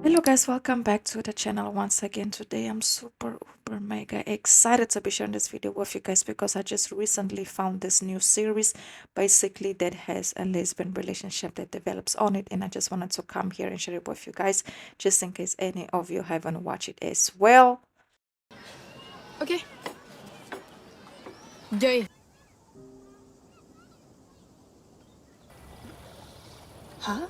Hello guys, welcome back to the channel once again. Today I'm super mega excited to be sharing this video with you guys because I just recently found this new series basically that has a lesbian relationship that develops on it, and I just wanted to come here and share it with you guys just in case any of you haven't watched it as well. Ok. Gay. Hæ?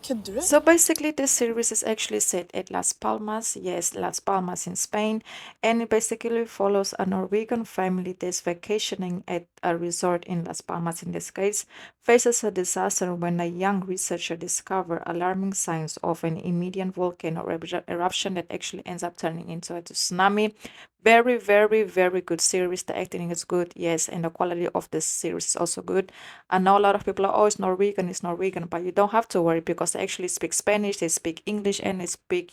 Kødder du? So basically, this series is actually set at Las Palmas, yes, Las Palmas in Spain, and it basically follows a Norwegian family that's vacationing at a resort in Las Palmas in this case, faces a disaster when a young researcher discovers alarming signs of an immediate volcano eruption that actually ends up turning into a tsunami. Very good series. The acting is good, yes, and the quality of this series is also good. I know a lot of people are, oh, it's Norwegian, but you don't have to worry because they actually speak Spanish, they speak English, and they speak,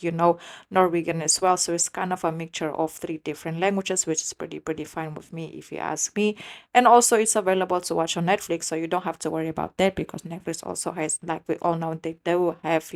Norwegian as well. So it's kind of a mixture of three different languages, which is pretty fine with me if you ask me. And also, it's available to watch on Netflix, so you don't have to worry about that because Netflix also has, like we all know, they do have,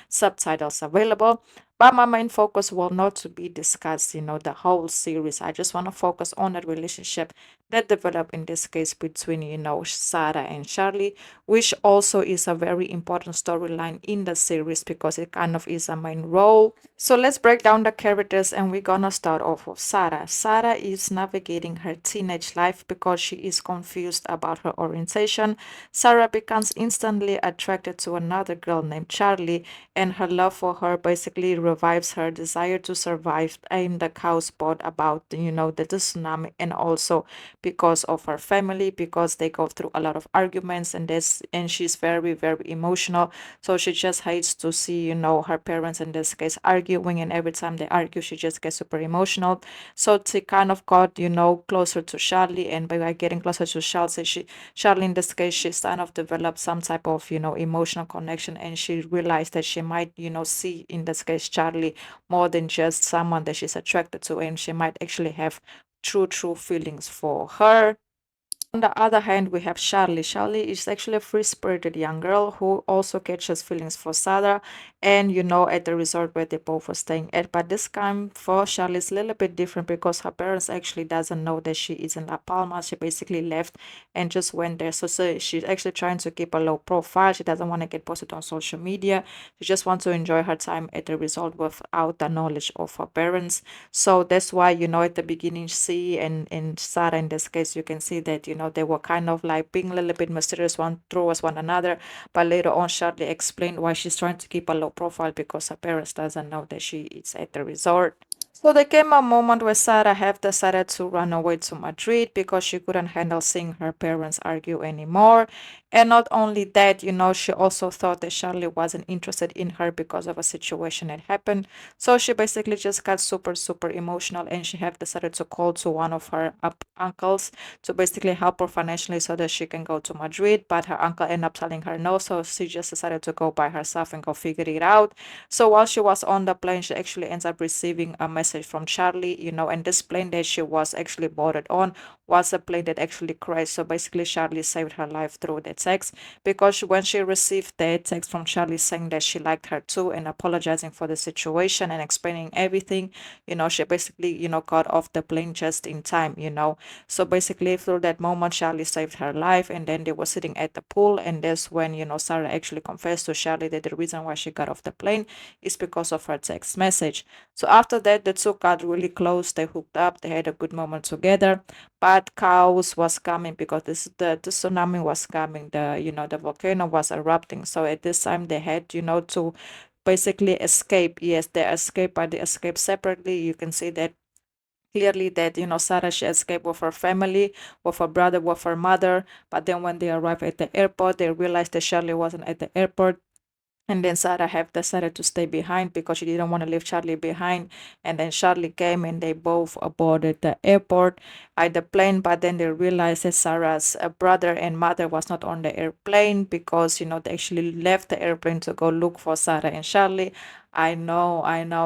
subtitles available. But my main focus will not to be discussed, the whole series. I just want to focus on the relationship that developed in this case between, Sarah and Charlie, which also is a very important storyline in the series because it kind of is a main role. So let's break down the characters and we're gonna start off with Sarah. Sarah is navigating her teenage life because she is confused about her orientation. Sarah becomes instantly attracted to another girl named Charlie, and her love for her basically revives her desire to survive in the cow spot about, the tsunami, and also because of her family, because they go through a lot of arguments and she's very emotional. So she just hates to see, her parents in this case arguing, and every time they argue, she just gets super emotional. So she kind of got, closer to Charlie, and by getting closer to Charlie in this case, she's kind of developed some type of, emotional connection, and she realized that she might, see in this case Charlie more than just someone that she's attracted to, and she might actually have true feelings for her. On the other hand, we have Charlie. Charlie is actually a free-spirited young girl who also catches feelings for Sara, and at the resort where they both were staying at. But this time for Charlie is a little bit different because her parents actually doesn't know that she is in La Palma. She basically left and just went there. So she's actually trying to keep a low profile. She doesn't want to get posted on social media. She just wants to enjoy her time at the resort without the knowledge of her parents. So that's why, at the beginning, she and Sarah in this case, you can see that, they were kind of like being a little bit mysterious one towards one another. But later on, Charlie explained why she's trying to keep a low profile because her parents doesn't know that she is at the resort. So there came a moment where Sarah have decided to run away to Madrid because she couldn't handle seeing her parents argue anymore. And not only that, she also thought that Charlie wasn't interested in her because of a situation that happened. So she basically just got super emotional, and she have decided to call to one of her uncles to basically help her financially so that she can go to Madrid. But her uncle ended up telling her no, so she just decided to go by herself and go figure it out. So while she was on the plane, she actually ends up receiving a message from Charlie, and this plane that she was actually boarded on was a plane that actually crashed. So basically, Charlie saved her life through that text because when she received that text from Charlie saying that she liked her too and apologizing for the situation and explaining everything, she basically, got off the plane just in time, So basically, through that moment, Charlie saved her life, and then they were sitting at the pool, and that's when, Sarah actually confessed to Charlie that the reason why she got off the plane is because of her text message. So after that, the two got really close. They hooked up. They had a good moment together. But chaos was coming because the tsunami was coming. The volcano was erupting. So at this time, they had to basically escape. Yes, they escaped, but they escaped separately. You can see that clearly that Sarah, she escaped with her family, with her brother, with her mother. But then when they arrived at the airport, they realized that Charlie wasn't at the airport, and then Sarah have decided to stay behind because she didn't want to leave Charlie behind. And then Charlie came and they both boarded the airport at the plane. But then they realized that Sarah's brother and mother was not on the airplane because, they actually left the airplane to go look for Sarah and Charlie. I know,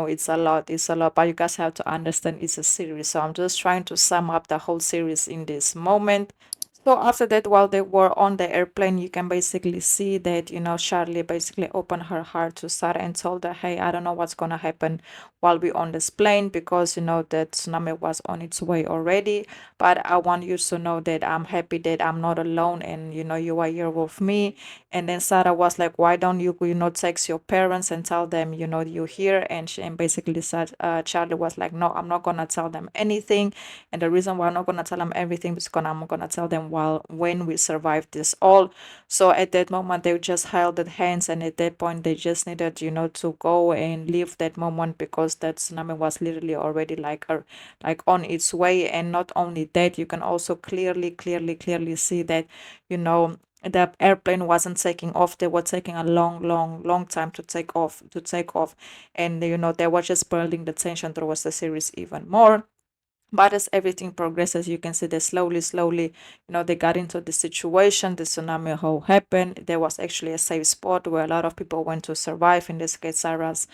it's a lot, but you guys have to understand it's a series. So I'm just trying to sum up the whole series in this moment. So after that, while they were on the airplane, you can basically see that, Charlie basically opened her heart to Sarah and told her, hey, I don't know what's gonna happen while we're on this plane because, the tsunami was on its way already. But I want you to know that I'm happy that I'm not alone and, you are here with me. And then Sarah was like, why don't you text your parents and tell them, you're here? And basically said, Charlie was like, no, I'm not gonna tell them anything. And the reason why I'm not gonna tell them everything is because I'm gonna tell them when we survive this all. So at that moment they just held their hands, and at that point they just needed, to go and leave that moment because that tsunami was literally already like on its way. And not only that, you can also clearly see that, the airplane wasn't taking off. They were taking a long time to take off. And they were just building the tension towards the series even more. But as everything progresses, you can see that slowly, they got into the situation. The tsunami how happened. There was actually a safe spot where a lot of people went to survive. In this case, Sarah's,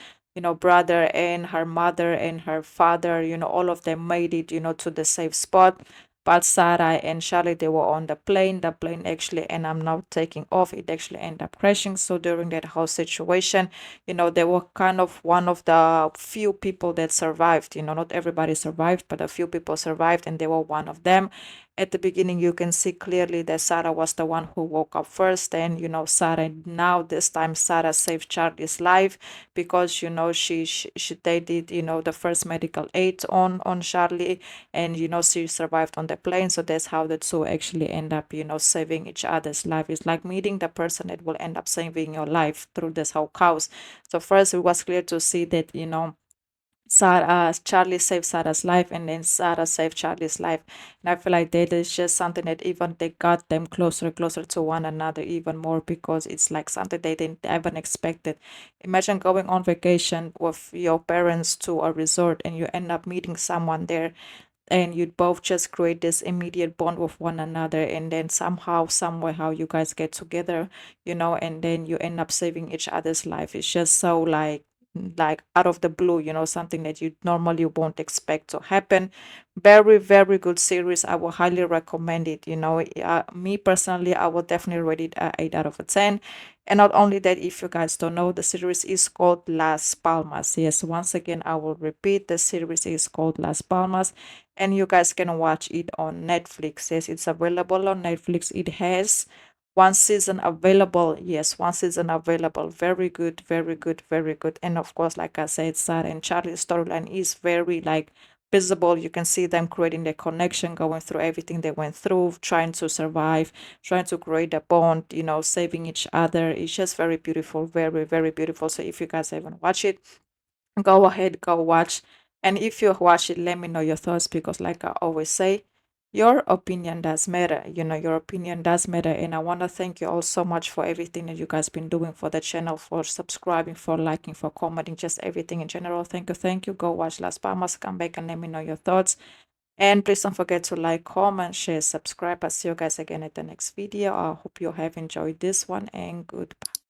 brother and her mother and her father, all of them made it, to the safe spot. But Sarah and Charlie, they were on the plane. The plane actually, and I'm now taking off, it actually ended up crashing. So during that whole situation, they were kind of one of the few people that survived. Not everybody survived, but a few people survived, and they were one of them. At the beginning, you can see clearly that Sarah was the one who woke up first. And, Sarah, now this time, Sarah saved Charlie's life because, she they did, the first medical aid on Charlie, and, she survived on the plane. So that's how the two actually end up, saving each other's life. It's like meeting the person that will end up saving your life through this whole chaos. So first, it was clear to see that, Charlie saved Sarah's life, and then Sarah saved Charlie's life. And I feel like that is just something that even they got them closer to one another even more because it's like something they didn't even expected. Imagine going on vacation with your parents to a resort and you end up meeting someone there, and you'd both just create this immediate bond with one another, and then somehow somewhere how you guys get together, and then you end up saving each other's life. It's just so like out of the blue, something that you normally won't expect to happen. Very good series. I would highly recommend it. Me personally, I would definitely rate it 8 out of a 10. And not only that, if you guys don't know, the series is called Las Palmas. Yes, once again, I will repeat, the series is called Las Palmas, and you guys can watch it on Netflix. Yes, it's available on Netflix. It has one season available. Yes, one season available. Very good, very good, very good. And of course, like I said, Sarah and Charlie's storyline is very like visible. You can see them creating the connection, going through everything they went through, trying to survive, trying to create a bond, saving each other. It's just very beautiful, very beautiful. So if you guys haven't watched it, go ahead, go watch. And if you watch it, let me know your thoughts because, like I always say, your opinion does matter. Your opinion does matter. And I want to thank you all so much for everything that you guys been doing for the channel, for subscribing, for liking, for commenting, just everything in general. Thank you. Thank you. Go watch Las Palmas. Come back and let me know your thoughts. And please don't forget to like, comment, share, subscribe. I'll see you guys again at the next video. I hope you have enjoyed this one, and goodbye.